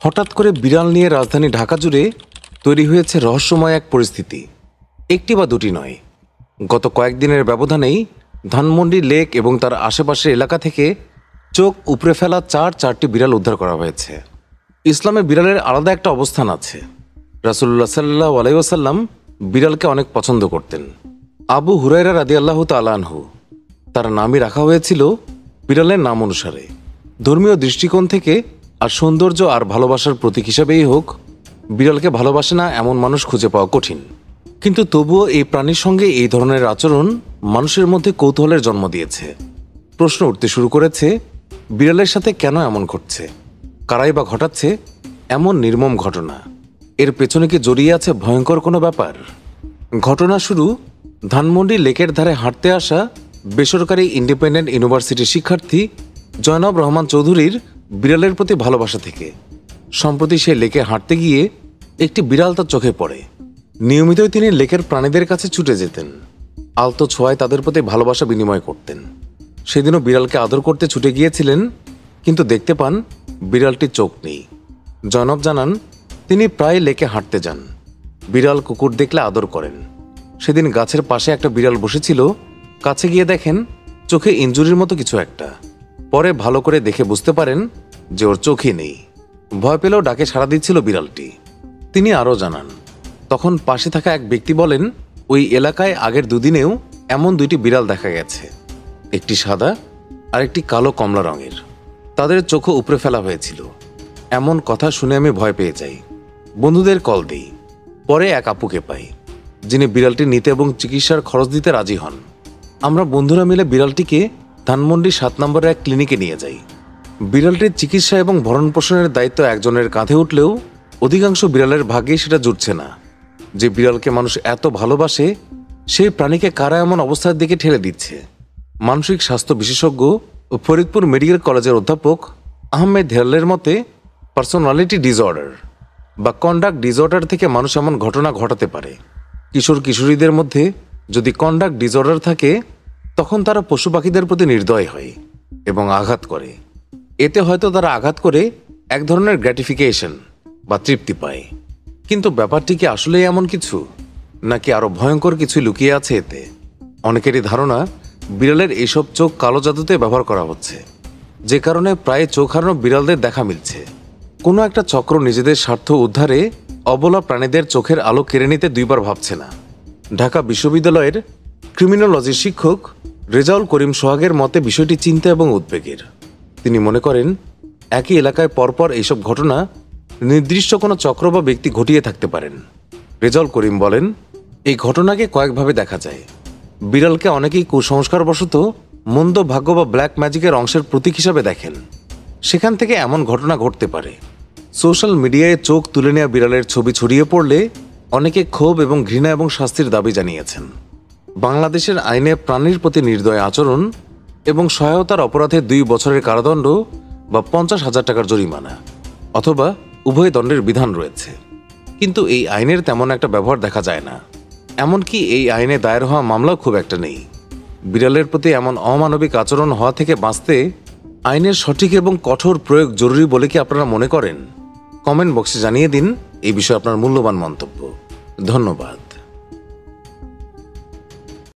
হঠাৎ করে বিড়াল নিয়ে রাজধানী ঢাকা জুড়ে তৈরি হয়েছে রহস্যময় এক পরিস্থিতি। একটি বা দুটি নয়, গত কয়েকদিনের ব্যবধানেই ধানমন্ডি লেক এবং তার আশেপাশের এলাকা থেকে চোখ উপড়ে ফেলা চারটি বিড়াল উদ্ধার করা হয়েছে। ইসলামে বিড়ালের আলাদা একটা অবস্থান আছে। রাসূলুল্লাহ সাল্লাল্লাহু আলাইহি ওয়াসাল্লাম বিড়ালকে অনেক পছন্দ করতেন। আবু হুরায়রা রাদিয়াল্লাহু তাআলা আনহু তার নামই রাখা হয়েছিল বিড়ালের নাম অনুসারে। ধর্মীয় দৃষ্টিকোণ থেকে আর সৌন্দর্য আর ভালোবাসার প্রতীক হিসাবেই হোক, বিড়ালকে ভালোবাসে না এমন মানুষ খুঁজে পাওয়া কঠিন। কিন্তু তবুও এই প্রাণীর সঙ্গে এই ধরনের আচরণ মানুষের মধ্যে কৌতূহলের জন্ম দিয়েছে। প্রশ্ন উঠতে শুরু করেছে, বিড়ালের সাথে কেন এমন ঘটছে? কারাই বা ঘটাচ্ছে এমন নির্মম ঘটনা? এর পেছনে কি জড়িয়ে আছে ভয়ঙ্কর কোনো ব্যাপার? ঘটনা শুরু ধানমন্ডি লেকের ধারে হাঁটতে আসা বেসরকারি ইন্ডিপেন্ডেন্ট ইউনিভার্সিটির শিক্ষার্থী জয়নব রহমান চৌধুরীর বিড়ালের প্রতি ভালোবাসা থেকে। সম্প্রতি সে লেকে হাঁটতে গিয়ে একটি বিড়াল তার চোখে পড়ে। নিয়মিতই তিনি লেকের প্রাণীদের কাছে ছুটে যেতেন, আলতো ছোঁয়ায় তাদের প্রতি ভালোবাসা বিনিময় করতেন। সেদিনও বিড়ালকে আদর করতে ছুটে গিয়েছিলেন, কিন্তু দেখতে পান বিড়ালটির চোখ নেই। জয়নব জানান, তিনি প্রায় লেকে হাঁটতে যান, বিড়াল কুকুর দেখলে আদর করেন। সেদিন গাছের পাশে একটা বিড়াল বসেছিল, কাছে গিয়ে দেখেন চোখে ইনজুরির মতো কিছু একটা। পরে ভালো করে দেখে বুঝতে পারেন যে ওর চোখই নেই। ভয় পেলেও ডাকে সাড়া দিচ্ছিল বিড়ালটি। তিনি আরও জানান, তখন পাশে থাকা এক ব্যক্তি বলেন, ওই এলাকায় আগের দুদিনেও এমন দুইটি বিড়াল দেখা গেছে, একটি সাদা আর একটি কালো কমলা রঙের। তাদের চোখও উপড়ে ফেলা হয়েছিল। এমন কথা শুনে আমি ভয় পেয়ে যাই। বন্ধুদের কল দিই। পরে এক আপুকে পাই, যিনি বিড়ালটি নিতে এবং চিকিৎসার খরচ দিতে রাজি হন। আমরা বন্ধুরা মিলে বিড়ালটিকে ধানমন্ডি 7 নম্বরের এক ক্লিনিকে নিয়ে যাই। বিড়ালটির চিকিৎসা এবং ভরণ পোষণের দায়িত্ব একজনের কাঁধে উঠলেও অধিকাংশ বিড়ালের ভাগ্যেই সেটা জুটছে না। যে বিড়ালকে মানুষ এত ভালোবাসে, সেই প্রাণীকে কারা এমন অবস্থার দিকে ঠেলে দিচ্ছে? মানসিক স্বাস্থ্য বিশেষজ্ঞ ও ফরিদপুর মেডিকেল কলেজের অধ্যাপক আহমেদ হেলালের মতে, পার্সোনালিটি ডিসঅর্ডার বা কন্ডাক্ট ডিসঅর্ডার থেকে মানুষ এমন ঘটনা ঘটাতে পারে। কিশোর কিশোরীদের মধ্যে যদি কন্ডাক্ট ডিসঅর্ডার থাকে, তখন তারা পশু পাখিদের প্রতি নির্দয় হয় এবং আঘাত করে। এতে হয়তো তারা আঘাত করে এক ধরনের গ্র্যাটিফিকেশন বা তৃপ্তি পায়। কিন্তু ব্যাপারটি কি আসলেই এমন কিছু, নাকি আরো ভয়ঙ্কর কিছু লুকিয়ে আছে এতে? অনেকেরই ধারণা বিড়ালের এইসব চোখ কালো জাদুতে ব্যবহার করা হচ্ছে, যে কারণে প্রায় চোখ হারানো বিড়ালদের দেখা মিলছে। কোনো একটা চক্র নিজেদের স্বার্থ উদ্ধারে অবলা প্রাণীদের চোখের আলো কেড়ে নিতে দুইবার ভাবছে না। ঢাকা বিশ্ববিদ্যালয়ের ক্রিমিনোলজির শিক্ষক রেজাউল করিম সোহাগের মতে বিষয়টি চিন্তা এবং উদ্বেগের। তিনি মনে করেন, একই এলাকায় পরপর এইসব ঘটনা নির্দিষ্ট কোনো চক্র বা ব্যক্তি ঘটিয়ে থাকতে পারেন। রেজাউল করিম বলেন, এই ঘটনাকে কয়েকভাবে দেখা যায়। বিড়ালকে অনেকেই কুসংস্কারবশত মন্দ ভাগ্য বা ব্ল্যাক ম্যাজিকের অংশের প্রতীক হিসাবে দেখেন। সেখান থেকে এমন ঘটনা ঘটতে পারে। সোশ্যাল মিডিয়ায় চোখ তুলে নেওয়া বিড়ালের ছবি ছড়িয়ে পড়লে অনেকে ক্ষোভ এবং ঘৃণা এবং শাস্তির দাবি জানিয়েছেন। বাংলাদেশের আইনে প্রাণীর প্রতি নির্দয় আচরণ এবং সহায়তার অপরাধে 2 বছরের কারাদণ্ড বা 50,000 টাকার জরিমানা অথবা উভয় দণ্ডের বিধান রয়েছে। কিন্তু এই আইনের তেমন একটা ব্যবহার দেখা যায় না। এমনকি এই আইনে দায়ের হওয়া মামলাও খুব একটা নেই। বিড়ালের প্রতি এমন অমানবিক আচরণ হওয়া থেকে বাঁচতে আইনের সঠিক এবং কঠোর প্রয়োগ জরুরি বলে কি আপনারা মনে করেন? কমেন্ট বক্সে জানিয়ে দিন এই বিষয়ে আপনার মূল্যবান মন্তব্য। ধন্যবাদ।